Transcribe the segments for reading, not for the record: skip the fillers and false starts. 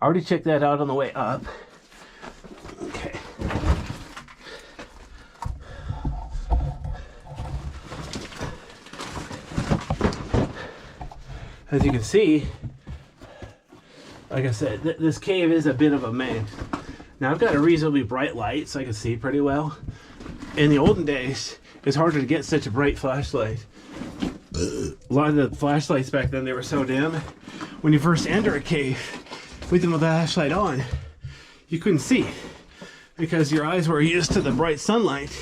I already checked that out on the way up. Okay. As you can see, like I said, this cave is a bit of a mess. Now I've got a reasonably bright light so I can see pretty well. In the olden days, it's harder to get such a bright flashlight. A lot of the flashlights back then, they were so dim. When you first enter a cave with the flashlight on, you couldn't see because your eyes were used to the bright sunlight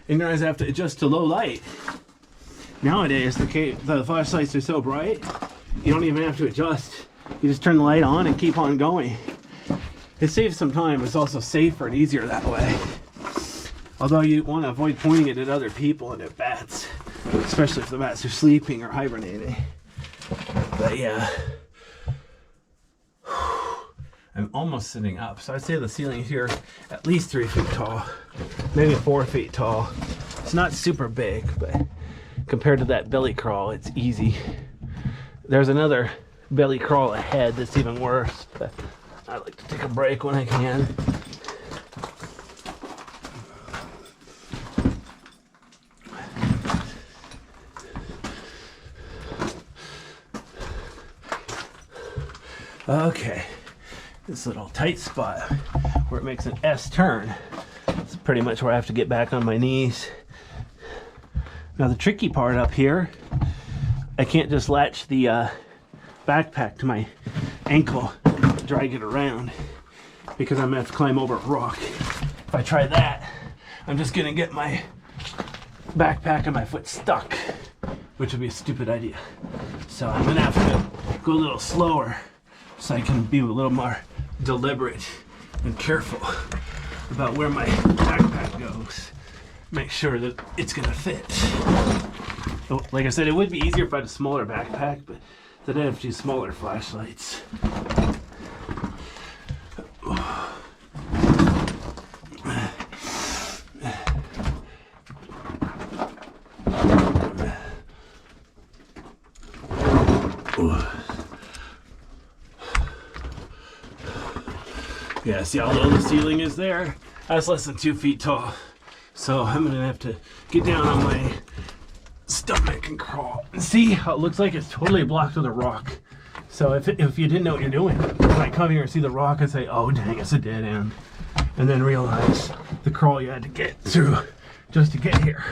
and your eyes have to adjust to low light. Nowadays, the flashlights are so bright, you don't even have to adjust. You just turn the light on and keep on going. It saves some time. It's also safer and easier that way. Although you want to avoid pointing it at other people and at bats, especially if the bats are sleeping or hibernating. But yeah, I'm almost sitting up. So I'd say the ceiling here at least 3 feet tall, maybe 4 feet tall. It's not super big, but compared to that belly crawl, it's easy. There's another belly crawl ahead that's even worse, but I like to take a break when I can. Okay, this little tight spot where it makes an S turn, it's pretty much where I have to get back on my knees. Now the tricky part up here, I can't just latch the backpack to my ankle, drag it around, because I'm gonna have to climb over a rock. If I try that, I'm just gonna get my backpack and my foot stuck, which would be a stupid idea. So I'm gonna have to go a little slower so I can be a little more deliberate and careful about where my backpack goes. Make sure that it's gonna fit. Like I said, it would be easier if I had a smaller backpack, but then I'd have to use smaller flashlights. Yeah, see how low the ceiling is there? That's less than 2 feet tall. So I'm gonna have to get down on my stomach and crawl. And see how it looks like it's totally blocked with a rock. So if you didn't know what you're doing, you might come here and see the rock and say, oh dang, it's a dead end. And then realize the crawl you had to get through just to get here.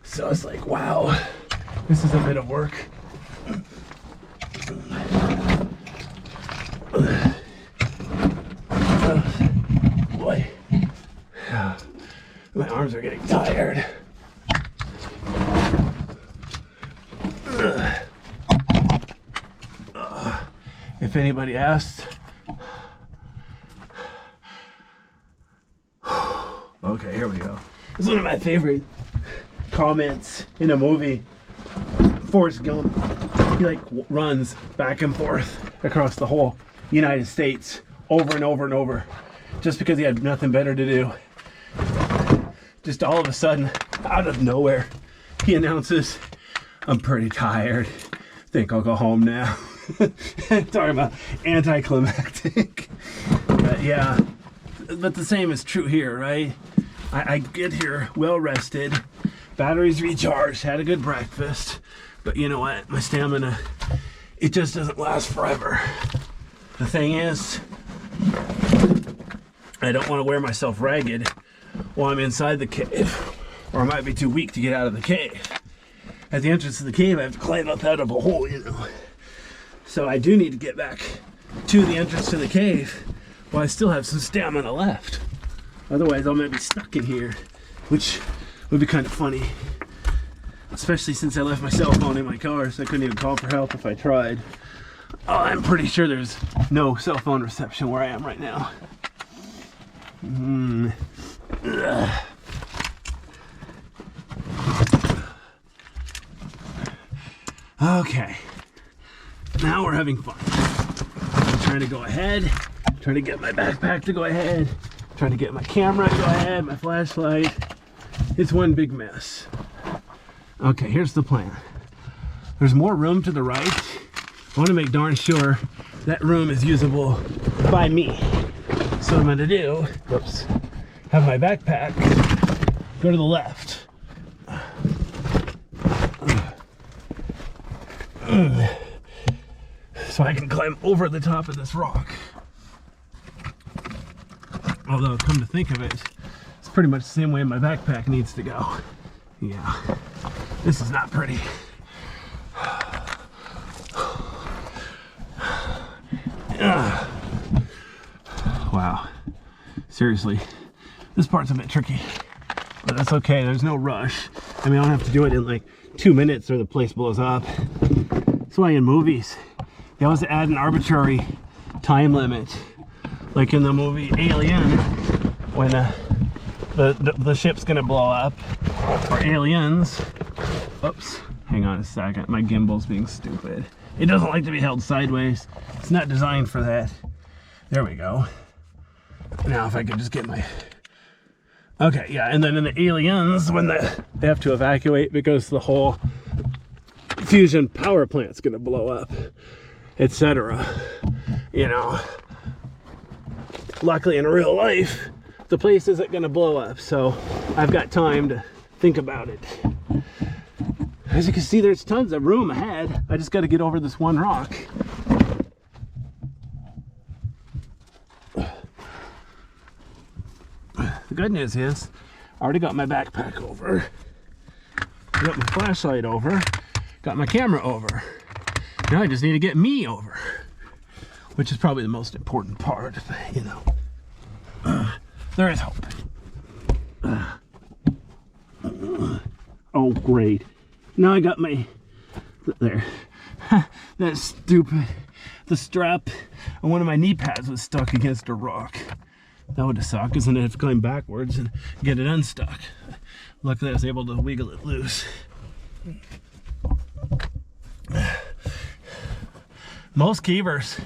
So it's like, wow, this is a bit of work. Boy, my arms are getting tired. If anybody asked, okay, here we go. This is one of my favorite comments in a movie. Forrest Gump, he like runs back and forth across the whole United States over and over and over just because he had nothing better to do. Just all of a sudden, out of nowhere, he announces, I'm pretty tired. Think I'll go home now. Talking about anticlimactic. Yeah, but the same is true here, right? I get here well rested, batteries recharged, had a good breakfast, but you know what? My stamina, it just doesn't last forever. The thing is, I don't want to wear myself ragged while I'm inside the cave, or I might be too weak to get out of the cave. At the entrance of the cave, I have to climb up out of a hole, you know. So I do need to get back to the entrance to the cave while I still have some stamina left. Otherwise, I might be stuck in here, which would be kind of funny. Especially since I left my cell phone in my car, so I couldn't even call for help if I tried. Oh, I'm pretty sure there's no cell phone reception where I am right now. Okay, now we're having fun. I'm trying to go ahead, trying to get my backpack to go ahead, trying to get my camera to go ahead, my flashlight. It's one big mess. Okay, here's the plan. There's more room to the right. I want to make darn sure that room is usable by me. So what I'm gonna do, whoops, have my backpack go to the left. So I can climb over the top of this rock. Although, come to think of it, it's pretty much the same way my backpack needs to go. Yeah, this is not pretty. Wow, seriously, this part's a bit tricky, but that's okay, there's no rush. I mean, I don't have to do it in like 2 minutes or the place blows up. That's why in movies, they always add an arbitrary time limit. Like in the movie Alien, when the ship's gonna blow up, or Aliens. Oops, hang on a second, my gimbal's being stupid. It doesn't like to be held sideways. It's not designed for that. There we go. Now if I could just get my... Okay, yeah, and then in the Aliens, when they have to evacuate because the whole fusion power plant's gonna blow up, etc. You know, luckily in real life, the place isn't gonna blow up, so I've got time to think about it. As you can see, there's tons of room ahead. I just got to get over this one rock. The good news is, I already got my backpack over. I got my flashlight over. Got my camera over. Now I just need to get me over, which is probably the most important part, but, you know. There is hope. Oh, great. Now I got my, there, that's stupid. The strap on one of my knee pads was stuck against a rock. That would have sucked, because then I have to climb backwards and get it unstuck. Luckily I was able to wiggle it loose. Most cavers,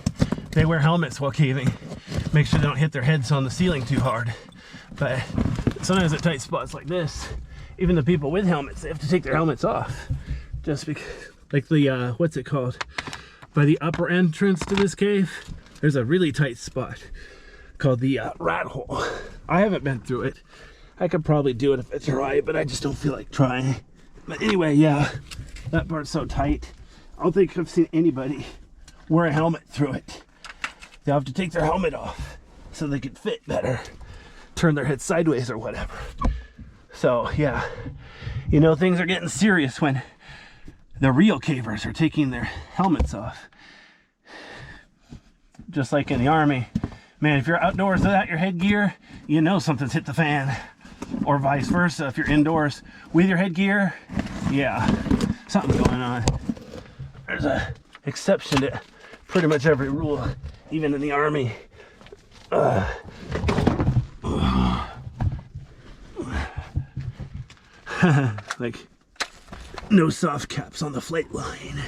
they wear helmets while caving. Make sure they don't hit their heads on the ceiling too hard. But sometimes at tight spots like this, even the people with helmets, they have to take their helmets off. Just because, like the, what's it called? By the upper entrance to this cave, there's a really tight spot called the rat hole. I haven't been through it. I could probably do it if I try, but I just don't feel like trying. But anyway, yeah, that part's so tight. I don't think I've seen anybody wear a helmet through it. They'll have to take their helmet off so they can fit better. Turn their head sideways or whatever. So yeah, you know, things are getting serious when the real cavers are taking their helmets off. Just like in the army. Man, if you're outdoors without your headgear, you know something's hit the fan. Or vice versa, if you're indoors with your headgear, yeah, something's going on. There's an exception to pretty much every rule, even in the army. Like, no soft caps on the flight line.